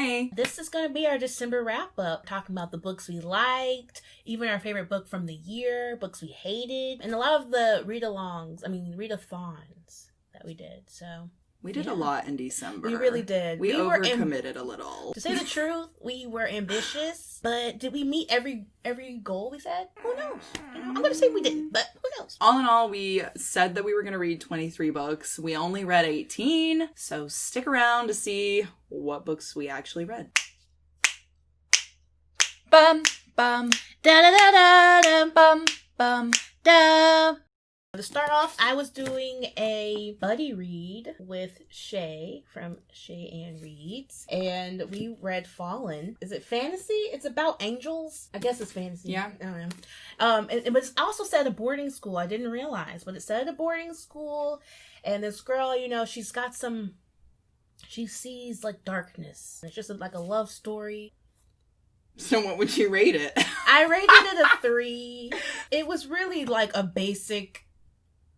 Hey. This is going to be our December wrap-up, talking about the books we liked, even our favorite book from the year, books we hated, and a lot of the read-athons that we did. So we did a lot in December. We really did. We overcommitted a little. To say the truth, we were ambitious, but did we meet every goal we said? Who knows? I'm going to say we didn't, but who knows? All in all, we said that we were going to read 23 books. We only read 18, so stick around to see what books we actually read. Bum, bum, da da da da da, bum, bum, da. To start off, I was doing a buddy read with Shay from Shay and Reads, and we read Fallen. Is it fantasy? It's about angels. I guess it's fantasy. Yeah. I don't know. But it's also set at a boarding school. I didn't realize, but it's set at a boarding school, and this girl, she's got she sees like darkness. It's just like a love story. So what would you rate it? I rated it a 3. It was really like a basic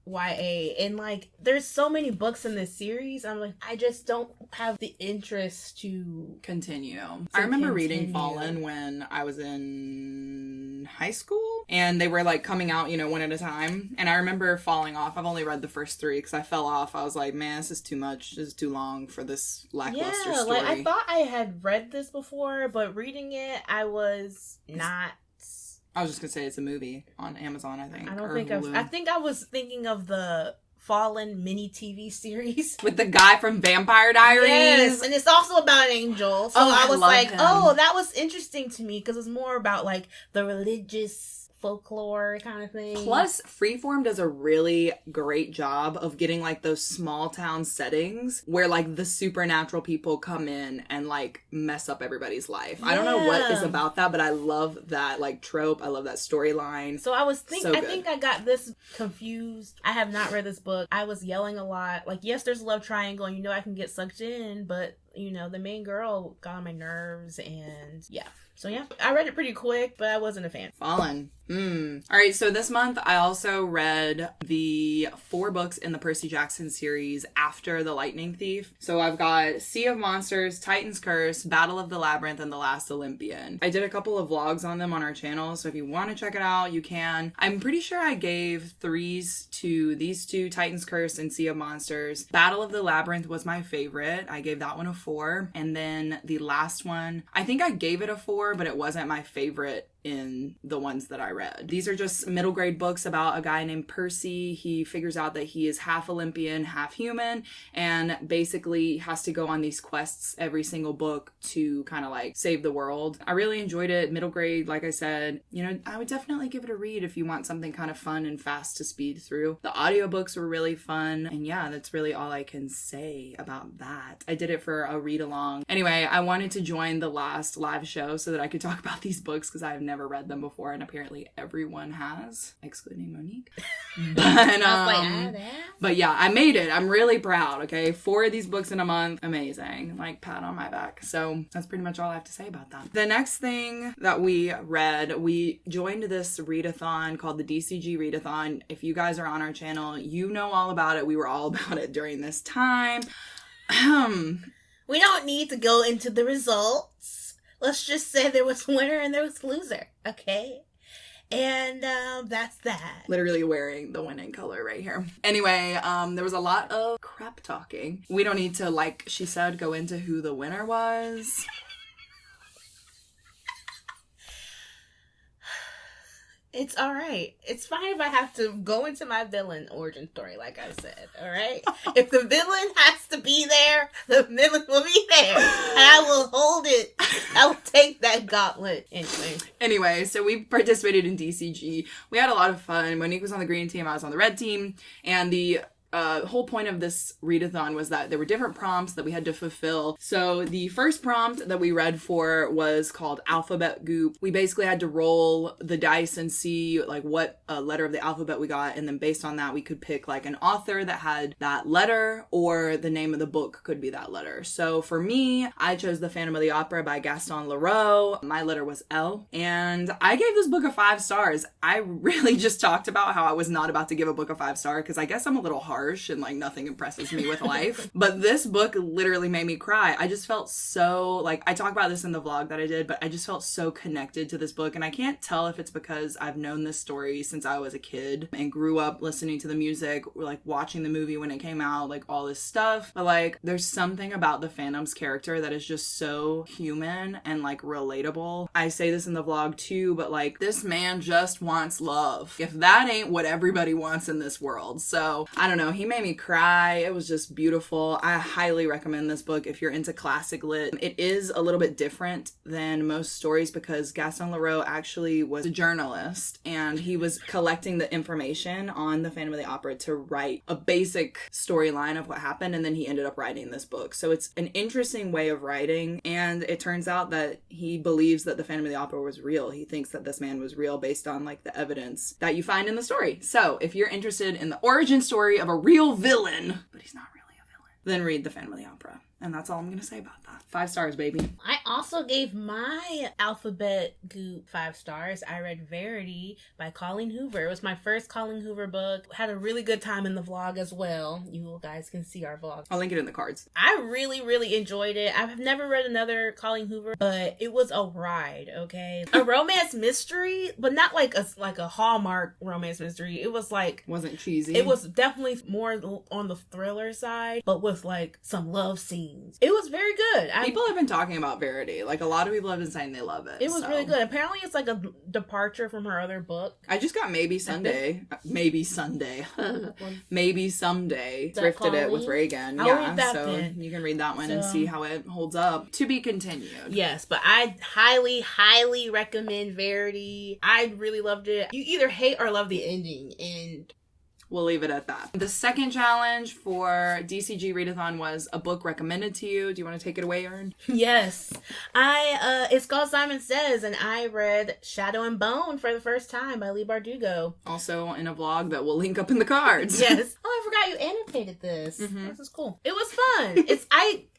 YA, and like there's so many books in this series. I'm like, I just don't have the interest to continue. I remember reading Fallen when I was in high school, and they were like coming out, one at a time, and I remember falling off. I've only read the first 3 because I fell off. I was like, man, this is too much. This is too long for this lackluster story. Like I thought I had read this before, but reading it, I was not. I was just gonna say it's a movie on Amazon, I think. I think I was thinking of the Fallen mini TV series with the guy from Vampire Diaries. Yes, and it's also about an angel. So I was like, him. Oh, that was interesting to me because it's more about like the religious folklore kind of thing. Plus, Freeform does a really great job of getting like those small town settings where like the supernatural people come in and like mess up everybody's life. Yeah. I don't know what is about that, but I love that like trope. I love that storyline. So I was thinking, I think I got this confused. I have not read this book. I was yelling a lot. Like, yes, there's a love triangle and I can get sucked in, but the main girl got on my nerves, and yeah. So yeah, I read it pretty quick, but I wasn't a fan. Fallen. All right, so this month I also read the 4 books in the Percy Jackson series after The Lightning Thief. So I've got Sea of Monsters, Titan's Curse, Battle of the Labyrinth, and The Last Olympian. I did a couple of vlogs on them on our channel, so if you want to check it out, you can. I'm pretty sure I gave 3s to these 2, Titan's Curse and Sea of Monsters. Battle of the Labyrinth was my favorite. I gave that one a 4. And then the last one, I think I gave it a 4, but it wasn't my favorite in the ones that I read. These are just middle grade books about a guy named Percy. He figures out that he is half Olympian, half human, and basically has to go on these quests every single book to kind of like save the world. I really enjoyed it. Middle grade, like I said, I would definitely give it a read if you want something kind of fun and fast to speed through. The audiobooks were really fun, and yeah, that's really all I can say about that. I did it for a read along. Anyway, I wanted to join the last live show so that I could talk about these books because I've never read them before, and apparently everyone has, excluding Monique. But yeah, I made it. I'm really proud. Okay, 4 of these books in a month, amazing. Like, pat on my back. So that's pretty much all I have to say about that. The next thing that we read, we joined this readathon called the DCG Readathon. If you guys are on our channel, you know all about it. We were all about it during this time. We don't need to go into the results. Let's just say there was winner and there was loser, okay? And that's that. Literally wearing the winning color right here. Anyway, there was a lot of crap talking. We don't need to, like she said, go into who the winner was. It's all right. It's fine if I have to go into my villain origin story, like I said, all right? If the villain has to be there, the villain will be there. And I will hold it. I will take that gauntlet. Anyway, so we participated in DCG. We had a lot of fun. Monique was on the green team. I was on the red team. And the whole point of this readathon was that there were different prompts that we had to fulfill. So the first prompt that we read for was called Alphabet Goop. We basically had to roll the dice and see like what letter of the alphabet we got, and then based on that we could pick like an author that had that letter, or the name of the book could be that letter. So for me, I chose The Phantom of the Opera by Gaston Leroux. My letter was L, and I gave this book a 5 stars. I really just talked about how I was not about to give a book a 5 star because I guess I'm a little hard harsh and like nothing impresses me with life. But this book literally made me cry. I just felt so, like, I talk about this in the vlog that I did, but I just felt so connected to this book. And I can't tell if it's because I've known this story since I was a kid and grew up listening to the music, like watching the movie when it came out, like all this stuff. But like, there's something about the Phantom's character that is just so human and like relatable. I say this in the vlog too, but like, this man just wants love. If that ain't what everybody wants in this world. So I don't know, he made me cry. It was just beautiful. I highly recommend this book if you're into classic lit. It is a little bit different than most stories because Gaston Leroux actually was a journalist and he was collecting the information on the Phantom of the Opera to write a basic storyline of what happened, and then he ended up writing this book. So it's an interesting way of writing, and it turns out that he believes that the Phantom of the Opera was real. He thinks that this man was real based on like the evidence that you find in the story. So if you're interested in the origin story of a real villain, but he's not really a villain, then read the Phantom of the Opera. And that's all I'm going to say about that. 5 stars, baby. I also gave my alphabet goop 5 stars. I read Verity by Colleen Hoover. It was my first Colleen Hoover book. Had a really good time in the vlog as well. You guys can see our vlog. I'll link it in the cards. I really, really enjoyed it. I've never read another Colleen Hoover, but it was a ride, okay? A romance mystery, but not like a Hallmark romance mystery. It was like... Wasn't cheesy. It was definitely more on the thriller side, but with like some love scenes. It was very good. People have been talking about Verity. Like, a lot of people have been saying they love it. It was really good. Apparently, it's like a departure from her other book. I just got Maybe Someday. Maybe Someday. Maybe Someday. Thrifted it with Reagan. I'll read that so then. You can read that one and see how it holds up. To be continued. Yes, but I highly, highly recommend Verity. I really loved it. You either hate or love the ending, and... We'll leave it at that. The second challenge for DCG Readathon was a book recommended to you. Do you want to take it away, Erin? Yes. It's called Simon Says, and I read Shadow and Bone for the first time by Leigh Bardugo. Also in a vlog that we'll link up in the cards. Yes. Oh, I forgot you annotated this. Mm-hmm. This is cool. It was fun.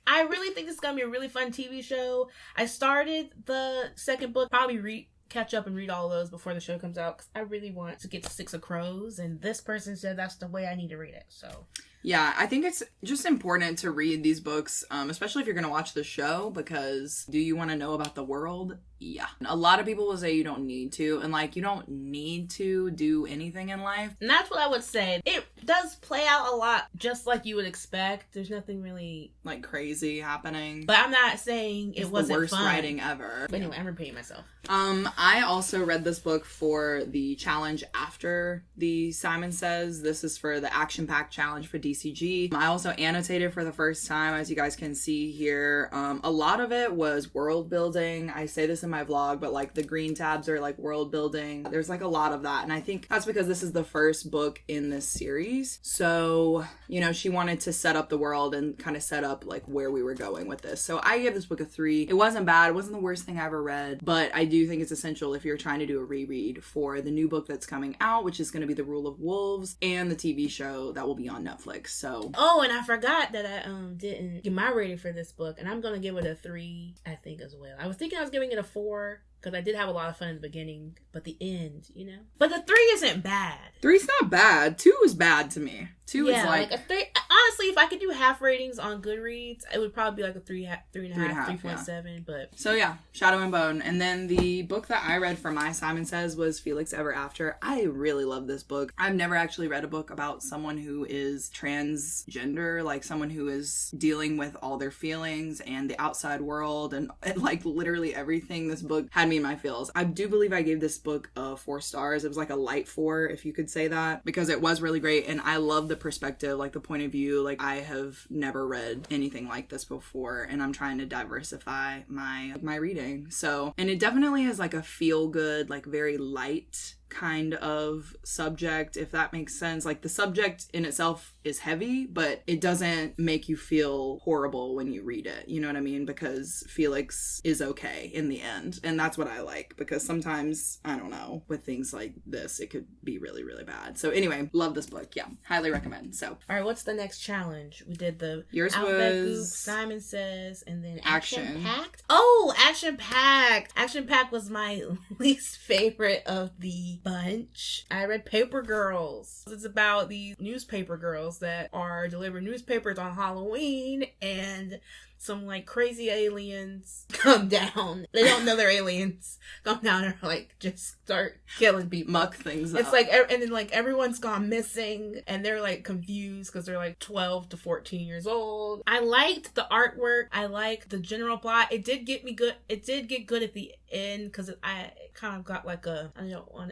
I really think this is going to be a really fun TV show. I started the second book, probably catch up and read all of those before the show comes out because I really want to get to Six of Crows, and this person said that's the way I need to read it. So yeah, I think it's just important to read these books, especially if you're going to watch the show, because do you want to know about the world? Yeah. A lot of people will say you don't need to, and like, you don't need to do anything in life. And that's what I would say. It does play out a lot just like you would expect. There's nothing really like crazy happening. But I'm not saying it wasn't the worst fun. writing ever. But anyway, I'm repeating myself. I also read this book for the challenge after the Simon Says. This is for the action-packed challenge for DCG. I also annotated for the first time, as you guys can see here. A lot of it was world building. I say this in my vlog, but like the green tabs are like world building. There's like a lot of that, and I think that's because this is the first book in this series. So, you know, she wanted to set up the world and kind of set up like where we were going with this. So I gave this book a 3. It wasn't bad. It wasn't the worst thing I ever read, but I do think it's essential if you're trying to do a reread for the new book that's coming out, which is going to be The Rule of Wolves, and the TV show that will be on Netflix. So oh, and I forgot that I didn't give my rating for this book, and I'm gonna give it a 3, I think, as well. I was thinking I was giving it a 4 because I did have a lot of fun in the beginning, but the end, you know. But the 3 isn't bad. 3's not bad. 2 is bad to me. 2 is like a 3. Honestly, if I could do half ratings on Goodreads, it would probably be like a 3.5, 3.7. Yeah. But so yeah, Shadow and Bone. And then the book that I read for my Simon Says was Felix Ever After. I really love this book. I've never actually read a book about someone who is transgender, like someone who is dealing with all their feelings and the outside world and like literally everything. This book had me in my feels. I do believe I gave this book 4 stars. It was like a light 4, if you could say that, because it was really great, and I love the perspective, like the point of view. Like, I have never read anything like this before, and I'm trying to diversify my reading. So, and it definitely is like a feel good, like very light kind of subject, if that makes sense. Like, the subject in itself is heavy, but it doesn't make you feel horrible when you read it, you know what I mean? Because Felix is okay in the end, and that's what I like, because sometimes, I don't know, with things like this, it could be really, really bad. So anyway, love this book. Yeah, highly recommend. So all right, what's the next challenge? We did the yours Alphabet was Goop, Simon Says, and then Action Packed. Oh, Action Packed was my least favorite of the Brady Bunch. I read Paper Girls. It's about these newspaper girls that are delivering newspapers on Halloween, and some like crazy aliens come down. They don't know they're aliens. Come down and like just start killing people. Muck things up. It's like, and then like everyone's gone missing and they're like confused because they're like 12 to 14 years old. I liked the artwork. I liked the general plot. It did get me good. It did get good at the end because I kind of got like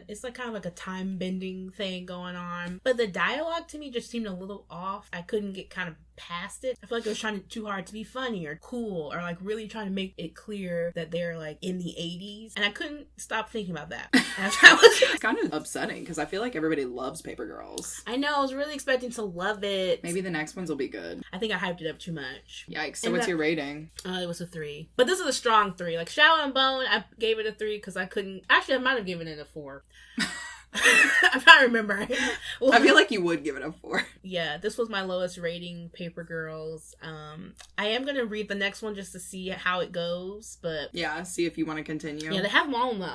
it's like kind of like a time bending thing going on. But the dialogue to me just seemed a little off. I couldn't get kind of past it. I feel like it was trying too hard to be funny or cool or like really trying to make it clear that they're like in the 80s, and I couldn't stop thinking about that. It's kind of upsetting because I feel like everybody loves Paper Girls. I know, I was really expecting to love it. Maybe the next ones will be good. I think I hyped it up too much. Yikes. So what's your rating? It was a 3, but this is a strong 3. Like Shadow and Bone, I gave it a 3 because I couldn't, actually I might have given it a 4. I'm trying to remember. Well, I feel like you would give it a 4. Yeah, this was my lowest rating, Paper Girls. I am going to read the next one just to see how it goes, but... Yeah, see if you want to continue. Yeah, they have them all on the,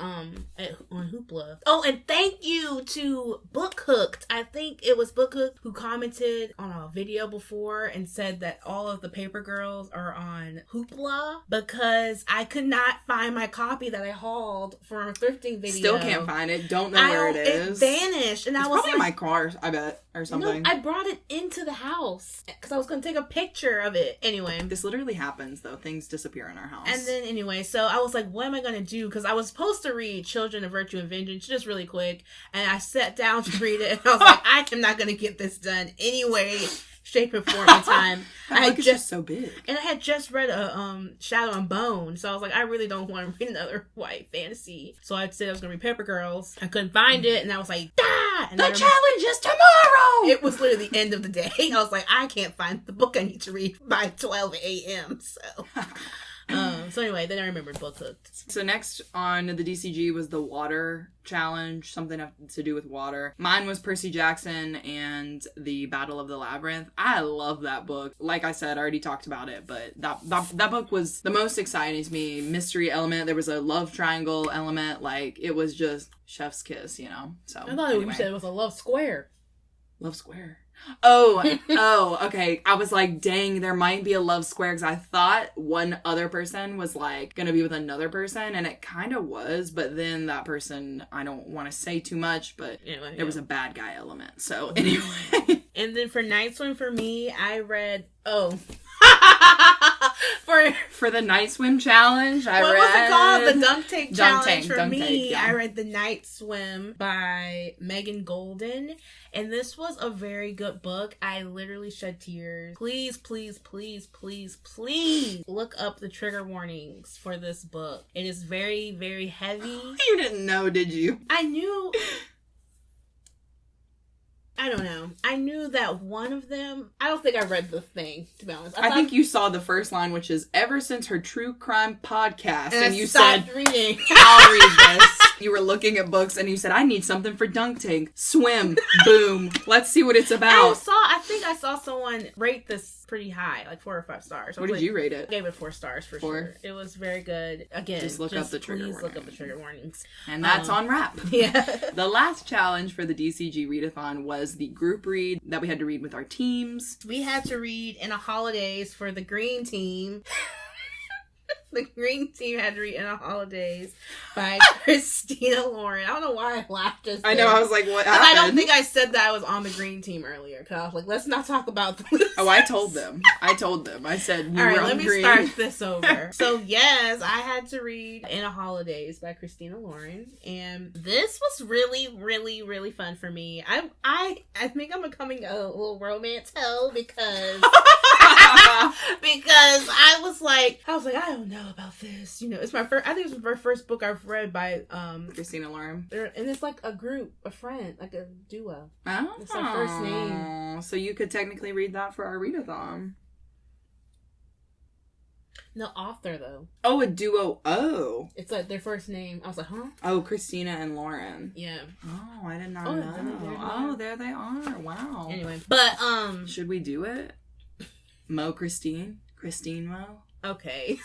on Hoopla. Oh, and thank you to Bookhooked. I think it was Bookhooked who commented on a video before and said that all of the Paper Girls are on Hoopla because I could not find my copy that I hauled from a thrifting video. Still can't find it. Don't know where it is. It vanished, and it's I was probably like, in my car, I bet, or something. No, I brought it into the house because I was going to take a picture of it. Anyway, this literally happens though. Things disappear in our house. And then anyway, so I was like, what am I going to do? Because I was supposed to read Children of Virtue and Vengeance just really quick, and I sat down to read it, and I was like, I am not going to get this done anyway. Shape and form in time. I had just so big, and I had just read a Shadow and Bone, so I was like, I really don't want to read another white fantasy. So I said I was gonna read Paper Girls. I couldn't find it, and I was like, And the challenge is tomorrow. It was literally the end of the day. I was like, I can't find the book I need to read by 12 a.m. So. So anyway, then I remembered Bookhooked. So next on the DCG was the water challenge, something to do with water. Mine was Percy Jackson and the Battle of the Labyrinth. I love that book. Like I said, I already talked about it, but that book was the most exciting to me. Mystery element. There was a love triangle element. Like, it was just chef's kiss, you know? So I thought you said it was a love square. Love square. Oh, okay. I was like, dang, there might be a love square because I thought one other person was like gonna be with another person, and it kind of was, but then that person, I don't want to say too much, but anyway, there was a bad guy element. So anyway. And then for Night Swim for me, I read, For the Night Swim challenge, what was it called? The Dunk Tank challenge for me. Yeah. I read The Night Swim by Megan Golden, and this was a very good book. I literally shed tears. Please, please, please, please, please look up the trigger warnings for this book. It is very, very heavy. You didn't know, did you? I knew... I don't know. I knew that one of them... I don't think I read the thing, to be honest. I think you saw the first line, which is, ever since her true crime podcast. And you said, reading. I'll read this. You were looking at books and you said, I need something for Dunk Tank. Swim. Boom. Let's see what it's about. I think I saw someone rate this pretty high, like 4 or 5 stars. What did you rate it? I gave it 4 stars for sure. It was very good. Again, just look up the trigger warnings. Please look up the trigger warnings. And that's on wrap. Yeah. The last challenge for the DCG Readathon was the group read that we had to read with our teams. We had to read In a Holidays for the green team. The green team had to read In a Holidays by Christina Lauren. I don't know why I laughed just then. I know, I was like, what happened? I don't think I said that I was on the green team earlier, because I was like, let's not talk about this. Oh, I told them. I said, you were on green. Let me start this over. So, yes, I had to read In a Holidays by Christina Lauren, and this was really, really, really fun for me. I think I'm becoming a little romance hoe because... because I was like, I don't know about this. You know, it's my first. I think it's my first book I've read by Christina Lauren, and it's like a group, a friend, like a duo. Oh, it's their first name. So you could technically read that for our readathon. No author though. Oh, a duo. Oh, it's like their first name. I was like, huh? Oh, Christina and Lauren. Yeah. Oh, I did not know. There they are. Wow. Anyway, but should we do it? Mo Christine Mo. Okay,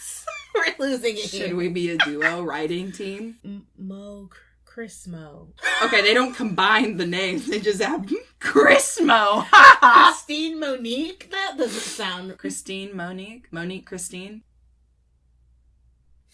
we're losing it. Should we be a duo writing team? Mo Chrismo. Okay, they don't combine the names. They just have Chrismo. Christine Monique? That doesn't sound... Christine Monique? Monique Christine?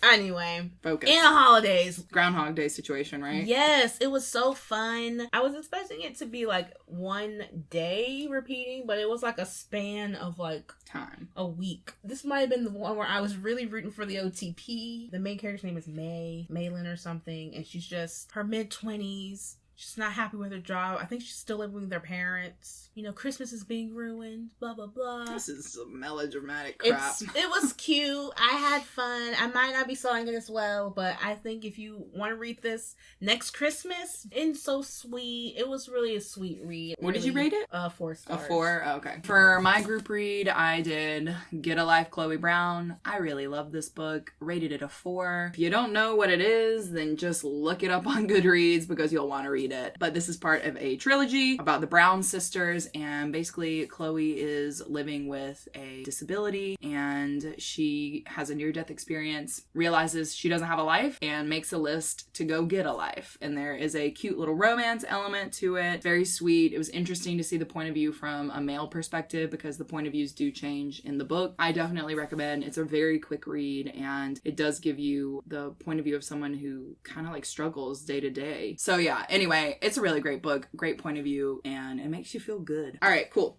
Anyway, Focus. in the holidays. Groundhog Day situation, right? Yes, it was so fun. I was expecting it to be like one day repeating, but it was like a span of like time. A week. This might have been the one where I was really rooting for the OTP. The main character's name is Maylin or something, and she's just her mid-20s. She's not happy with her job. I think she's still living with her parents. You know, Christmas is being ruined, blah, blah, blah. This is some melodramatic crap. It was cute. I had fun. I might not be selling it as well, but I think if you want to read this next Christmas, it's so sweet. It was really a sweet read. What did you rate it? 4 stars. A 4? Oh, okay. For my group read, I did Get a Life, Chloe Brown. I really love this book. Rated it a 4. If you don't know what it is, then just look it up on Goodreads because you'll want to read it. But this is part of a trilogy about the Brown sisters, and basically Chloe is living with a disability and she has a near-death experience, realizes she doesn't have a life, and makes a list to go get a life. And there is a cute little romance element to it. Very sweet. It was interesting to see the point of view from a male perspective because the point of views do change in the book. I definitely recommend. It's a very quick read and it does give you the point of view of someone who kind of like struggles day to day. So yeah, anyway, it's a really great book, great point of view, and it makes you feel good. All right, cool.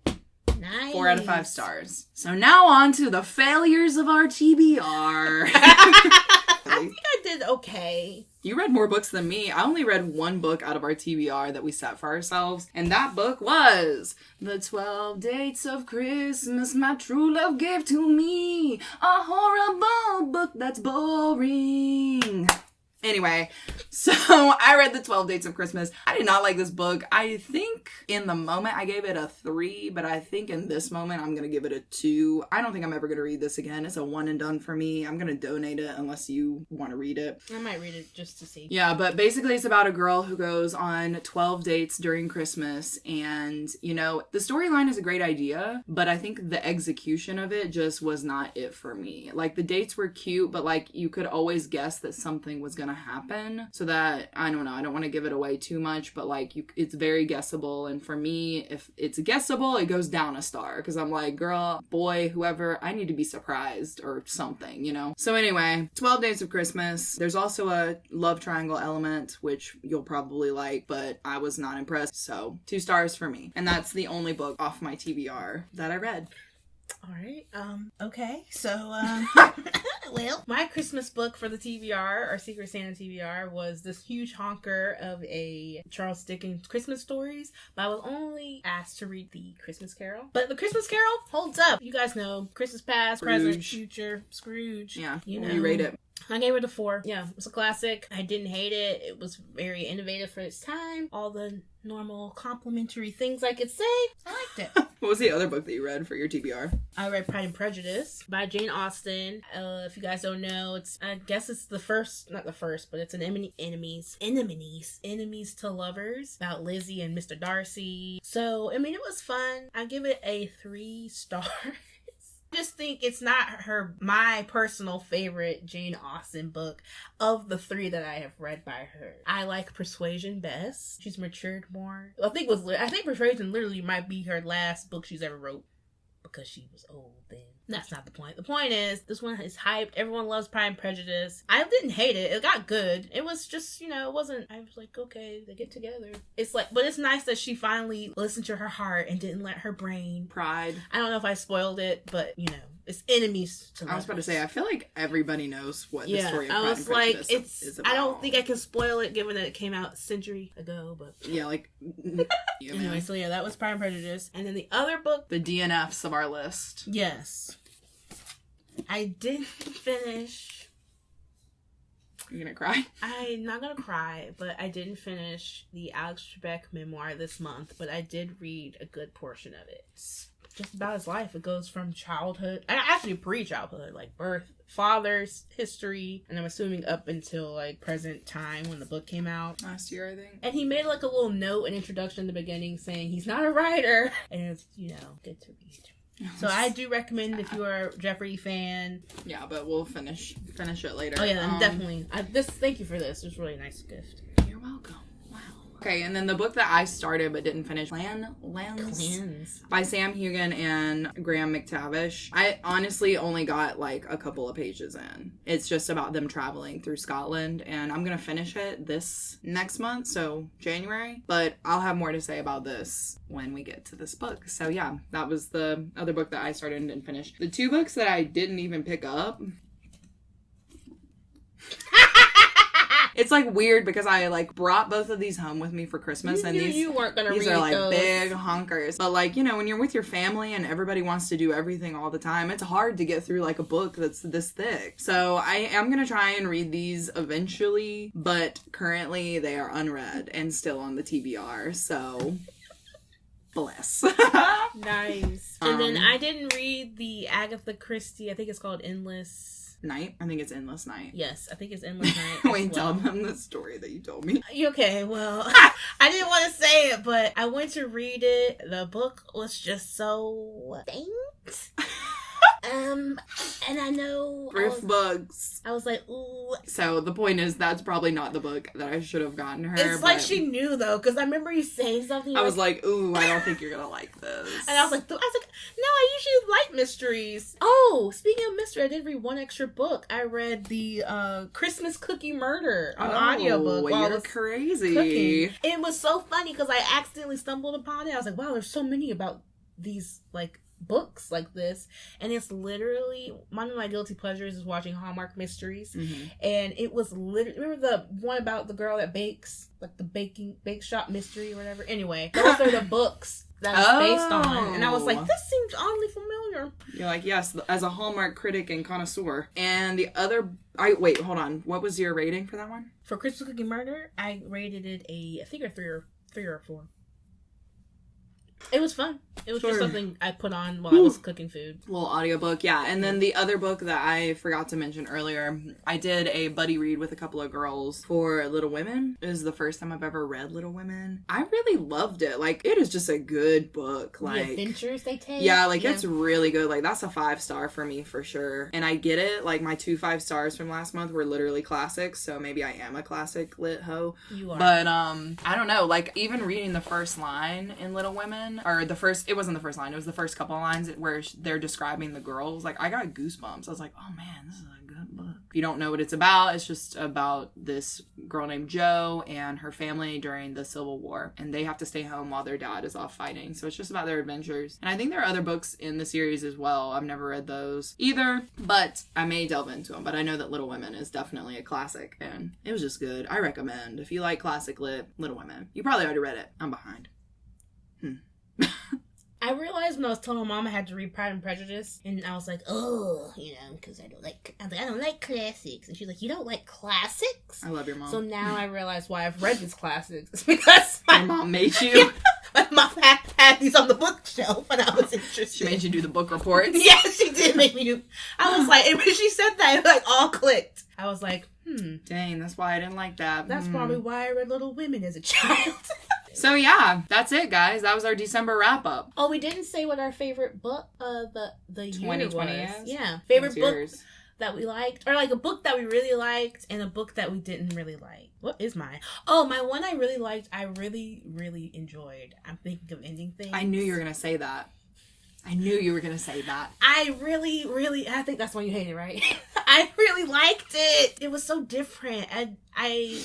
Nice. 4 out of 5 stars. So now on to the failures of our TBR. I think I did okay. You read more books than me. I only read one book out of our TBR that we set for ourselves, and that book was The 12 Dates of Christmas My True Love Gave to Me. A horrible book that's boring. Anyway, so I read The 12 Dates of Christmas. I did not like this book. I think in the moment I gave it a 3, but I think in this moment I'm going to give it a 2. I don't think I'm ever going to read this again. It's a one and done for me. I'm going to donate it unless you want to read it. I might read it just to see. Yeah, but basically it's about a girl who goes on 12 dates during Christmas, and, you know, the storyline is a great idea, but I think the execution of it just was not it for me. Like, the dates were cute, but, like, you could always guess that something was going to happen, so that, I don't know, I don't want to give it away too much, but like it's very guessable, and for me, if it's guessable, it goes down a star, because I'm like, girl, boy, whoever, I need to be surprised or something, you know? So anyway, 12 Days of Christmas. There's also a love triangle element, which you'll probably like, but I was not impressed, so 2 stars for me. And that's the only book off my TBR that I read. All right. Okay. So, well, my Christmas book for the TBR, or Secret Santa TBR, was this huge honker of a Charles Dickens Christmas stories, but I was only asked to read the Christmas Carol. But the Christmas Carol holds up. You guys know Christmas past, present, future, Scrooge. Yeah. You know. You rate it. I gave it a 4. Yeah, it was a classic. I didn't hate it. It was very innovative for its time. All the normal complimentary things I could say. I liked it. What was the other book that you read for your TBR? I read Pride and Prejudice by Jane Austen. If you guys don't know, I guess it's the first, not the first, but it's an enemies to lovers about Lizzie and Mr. Darcy. So, I mean, it was fun. I give it a 3 stars. Just think it's not my personal favorite Jane Austen book of the 3 that I have read by her. I like Persuasion best. She's matured more. I think Persuasion literally might be her last book she's ever wrote because she was old then. That's not the point. The point is, this one is hyped. Everyone loves Pride and Prejudice. I didn't hate it. It got good. It was just, you know, it wasn't, I was like, okay, they get together. It's like, but it's nice that she finally listened to her heart and didn't let her brain. Pride. I don't know if I spoiled it, but, you know, it's enemies to lovers. I was about to say, I feel like everybody knows what the story of Pride and Prejudice is about. I don't think I can spoil it given that it came out a century ago, but... Yeah, like... Anyway, so yeah, that was Pride and Prejudice. And then the other book... The DNFs of our list. Yes. I didn't finish. You're gonna cry? I'm not gonna cry, but I didn't finish the Alex Trebek memoir this month, but I did read a good portion of it. It's just about his life. It goes from childhood, actually pre-childhood, like birth, father's history, and I'm assuming up until like present time when the book came out. Last year, I think. And he made like a little note, an introduction in the beginning saying he's not a writer. And it's, you know, good to read. So I do recommend if you are a Jeopardy fan. Yeah, but we'll finish it later. Oh yeah, definitely. Thank you for this. It was a really nice gift. You're welcome. Wow. Okay, and then the book that I started but didn't finish, Clans by Sam Hugan and Graham McTavish. I honestly only got like a couple of pages in. It's just about them traveling through Scotland, and I'm gonna finish it this next month, so January. But I'll have more to say about this when we get to this book. So yeah, that was the other book that I started and didn't finish. The two books that I didn't even pick up. It's like weird because I like brought both of these home with me for Christmas, and you weren't gonna read these are like those. big honkers. But like, you know, when you're with your family and everybody wants to do everything all the time, it's hard to get through like a book that's this thick. So I am gonna try and read these eventually, but currently they are unread and still on the TBR. So bless. Nice. And then I didn't read the Agatha Christie. I think it's called Endless Night? I think it's Endless Night. Yes, I think it's Endless Night. Wait, tell them the story that you told me. Okay, well, I didn't want to say it, but I went to read it. The book was just so faint. And I know Thrift books. I was like, ooh. So the point is, that's probably not the book that I should have gotten her. It's like she knew though, because I remember you saying something. I was like, ooh, I don't think you're gonna like this. And I was like, no, I usually like mysteries. Oh, speaking of mystery, I did read one extra book. I read the Christmas Cookie Murder on audiobook. While You're crazy. Cooking. It was so funny because I accidentally stumbled upon it. I was like, wow, there's so many about these like books like this, and it's literally one of my guilty pleasures is watching Hallmark mysteries. And it was literally, remember the one about the girl that bakes, like the bake shop mystery or whatever. Anyway, those are the books that it's based on, and I was like, this seems oddly familiar. You're like, yes, as a Hallmark critic and connoisseur. And the other, wait, hold on, what was your rating for that one? For Christmas Cookie Murder, I rated it I think a 3 or 4. It was fun. It was just something I put on while I was cooking food. A little audiobook, yeah. And then the other book that I forgot to mention earlier, I did a buddy read with a couple of girls for Little Women. It was the first time I've ever read Little Women. I really loved it. Like, it is just a good book. Like, the adventures they take. Yeah, like, it's really good. Like, that's a 5-star for me for sure. And I get it. Like, my 2 5-stars from last month were literally classics, so maybe I am a classic lit hoe. You are. But, I don't know. Like, even reading the first line in Little Women, or it wasn't the first line, it was the first couple of lines where they're describing the girls. Like, I got goosebumps. I was like, oh man, this is a good book. If you don't know what it's about, it's just about this girl named Jo and her family during the Civil War, and they have to stay home while their dad is off fighting. So it's just about their adventures. And I think there are other books in the series as well. I've never read those either, but I may delve into them. But I know that Little Women is definitely a classic, and it was just good. I recommend, if you like classic lit, Little Women. You probably already read it. I'm behind. I realized when I was telling my mom I had to read Pride and Prejudice, and I was like, oh, you know, because I don't like classics. And she's like, you don't like classics? I love your mom. So now I realize why I've read these classics. It's because my mom made you. My mom had these on the bookshelf, and I was interested. She made you do the book reports? Yeah, she did make me do. I was like, and when she said that, it like all clicked. I was like, dang, that's why I didn't like that. That's probably why I read Little Women as a child. So yeah, that's it, guys. That was our December wrap up. Oh, we didn't say what our favorite book of the year 2020 was. is? Yeah, favorite book yours? that we liked, or like a book that we really liked and a book that we didn't really like. What is mine? Oh, my one I really liked. I really, really enjoyed. I'm thinking of ending things. I knew you were gonna say that. I knew you were gonna say that. I really, really. I think that's one you hated, right? I really liked it. It was so different. I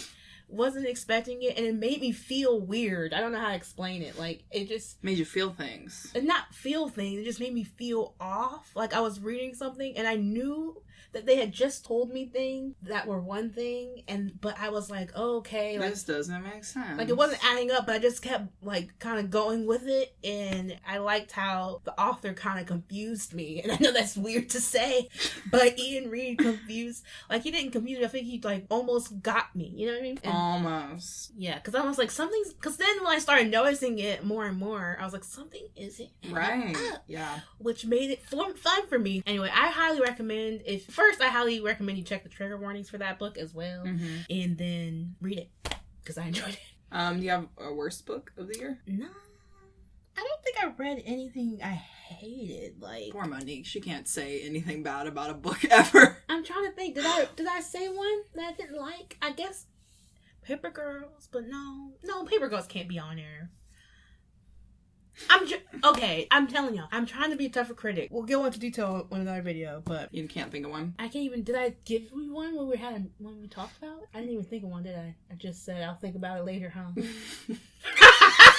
wasn't expecting it, and it made me feel weird. I don't know how to explain it. Like, it just made you feel things. And not feel things. It just made me feel off. Like I was reading something, and I knew that they had just told me things that were one thing, but I was like, oh, okay, like, this doesn't make sense. Like, it wasn't adding up, but I just kept like kind of going with it, and I liked how the author kind of confused me. And I know that's weird to say, but Ian Reed confused, like, he didn't confuse me. I think he like almost got me. You know what I mean? And, almost. Yeah, because I was like, something's. Because then when I started noticing it more and more, I was like, something isn't right. Up, yeah, which made it fun for me. Anyway, I highly recommend I highly recommend you check the trigger warnings for that book as well, and then read it because I enjoyed it. Do you have a worst book of the year? No, I don't think I read anything I hated. Like, poor Monique, she can't say anything bad about a book ever. I'm trying to think. Did I say one that I didn't like? I guess Paper Girls, but no, Paper Girls can't be on there. Okay, I'm telling y'all, I'm trying to be a tougher critic. We'll go into detail in another video, but you can't think of one. I can't even. Did I give you one when we talked about it? I didn't even think of one, did I? I just said I'll think about it later, huh? I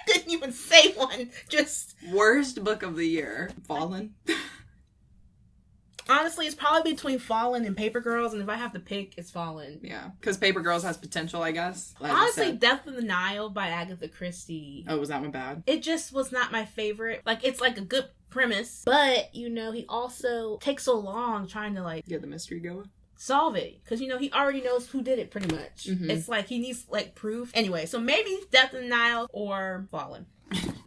didn't even say one. Just worst book of the year, Fallen. Honestly, it's probably between Fallen and Paper Girls, and if I have to pick, it's Fallen. Yeah, because Paper Girls has potential, I guess. Like honestly, Death in the Nile by Agatha Christie. Oh, was that one bad? It just was not my favorite. Like, it's like a good premise, but, you know, he also takes so long trying to, like... get the mystery going? Solve it. Because, you know, he already knows who did it, pretty much. Mm-hmm. It's like, he needs, like, proof. Anyway, so maybe Death in the Nile or Fallen.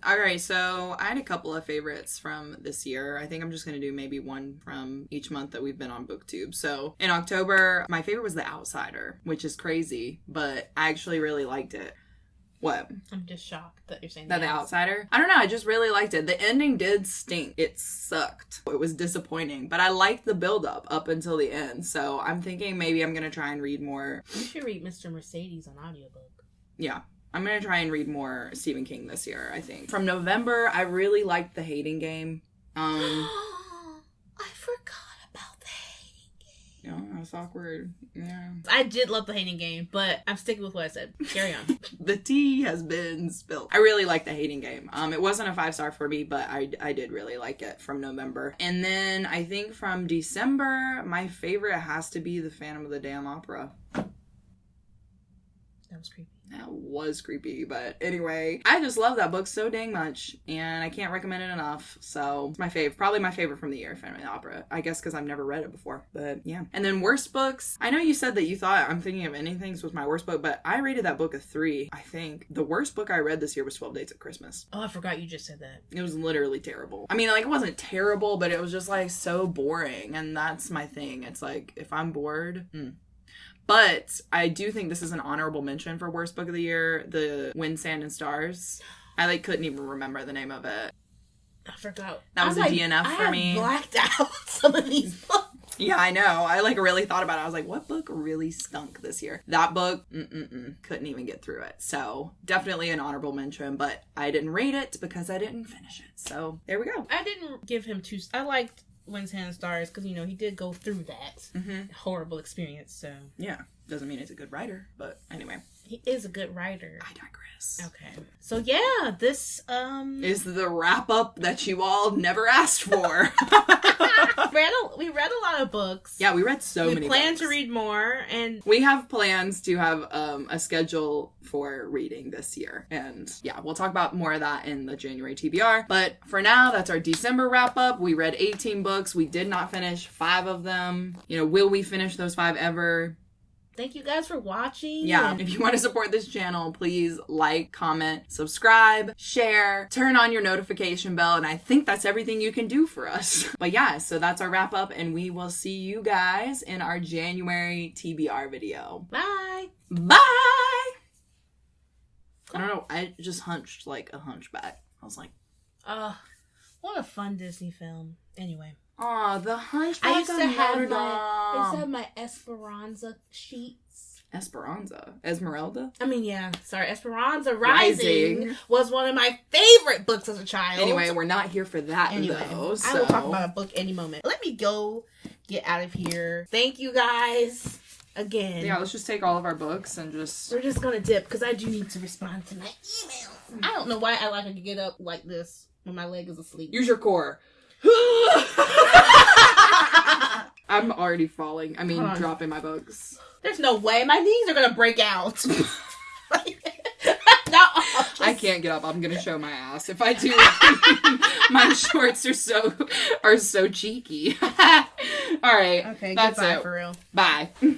Alright, so I had a couple of favorites from this year. I think I'm just going to do maybe one from each month that we've been on BookTube. So in October, my favorite was The Outsider, which is crazy, but I actually really liked it. What? I'm just shocked that you're saying that. The Outsider? I don't know, I just really liked it. The ending did stink. It sucked. It was disappointing, but I liked the build-up up until the end. So I'm thinking maybe I'm going to try and read more. You should read Mr. Mercedes on audiobook. Yeah. I'm going to try and read more Stephen King this year, I think. From November, I really liked The Hating Game. I forgot about The Hating Game. You know, that's awkward. Yeah. I did love The Hating Game, but I'm sticking with what I said. Carry on. The tea has been spilled. I really liked The Hating Game. It wasn't a 5-star for me, but I did really like it from November. And then I think from December, my favorite has to be The Phantom of the Damn Opera. That was creepy. That was creepy, but anyway, I just love that book so dang much, and I can't recommend it enough. So it's my fave, probably my favorite from the year, Phantom of the Opera. I guess because I've never read it before, but yeah. And then worst books. I know you said that you thought I'm Thinking of Ending Things was my worst book, but I rated that book a 3. I think the worst book I read this year was 12 Dates at Christmas. Oh, I forgot you just said that. It was literally terrible. I mean, like, it wasn't terrible, but it was just like so boring, and that's my thing. It's like if I'm bored. But I do think this is an honorable mention for worst book of the year, The Wind, Sand, and Stars. I couldn't even remember the name of it. I forgot. That was a DNF for me. I blacked out some of these books. Yeah, I know. I really thought about it. I was like, what book really stunk this year? That book, couldn't even get through it. So definitely an honorable mention, but I didn't rate it because I didn't finish it. So there we go. I didn't give him 2. I liked Wind, Sand, and Stars because, you know, he did go through that horrible experience, so. Yeah, doesn't mean he's a good writer, but anyway. He is a good writer. I digress. Okay. So yeah, this is the wrap-up that you all never asked for. We read a lot of books. Yeah, we read so many books. We plan to read more, and we have plans to have a schedule for reading this year. And yeah, we'll talk about more of that in the January TBR. But for now, that's our December wrap-up. We read 18 books. We did not finish 5 of them. You know, will we finish those 5 ever? Thank you guys for watching. Yeah, if you want to support this channel, please like, comment, subscribe, share, turn on your notification bell, and I think that's everything you can do for us. But yeah, so that's our wrap up, and we will see you guys in our January TBR video. Bye! Bye! I don't know, I just hunched like a hunchback. I was like... what a fun Disney film. Anyway. Aw, the Hunchback of Notre Dame. I used to have my Esperanza sheets. Esperanza? Esmeralda? I mean, yeah. Sorry. Esperanza Rising was one of my favorite books as a child. Anyway, we're not here for that, though. So. I will talk about a book any moment. Let me go get out of here. Thank you, guys. Again. Yeah, let's just take all of our books and just... We're just gonna dip, because I do need to respond to my emails. I don't know why I like to get up like this when my leg is asleep. Use your core. I'm already falling. I mean, dropping my books. There's no way. My knees are gonna break out. No, I can't get up. I'm gonna show my ass. If I do, my shorts are so cheeky. All right. Okay. That's goodbye, it. for real. Bye.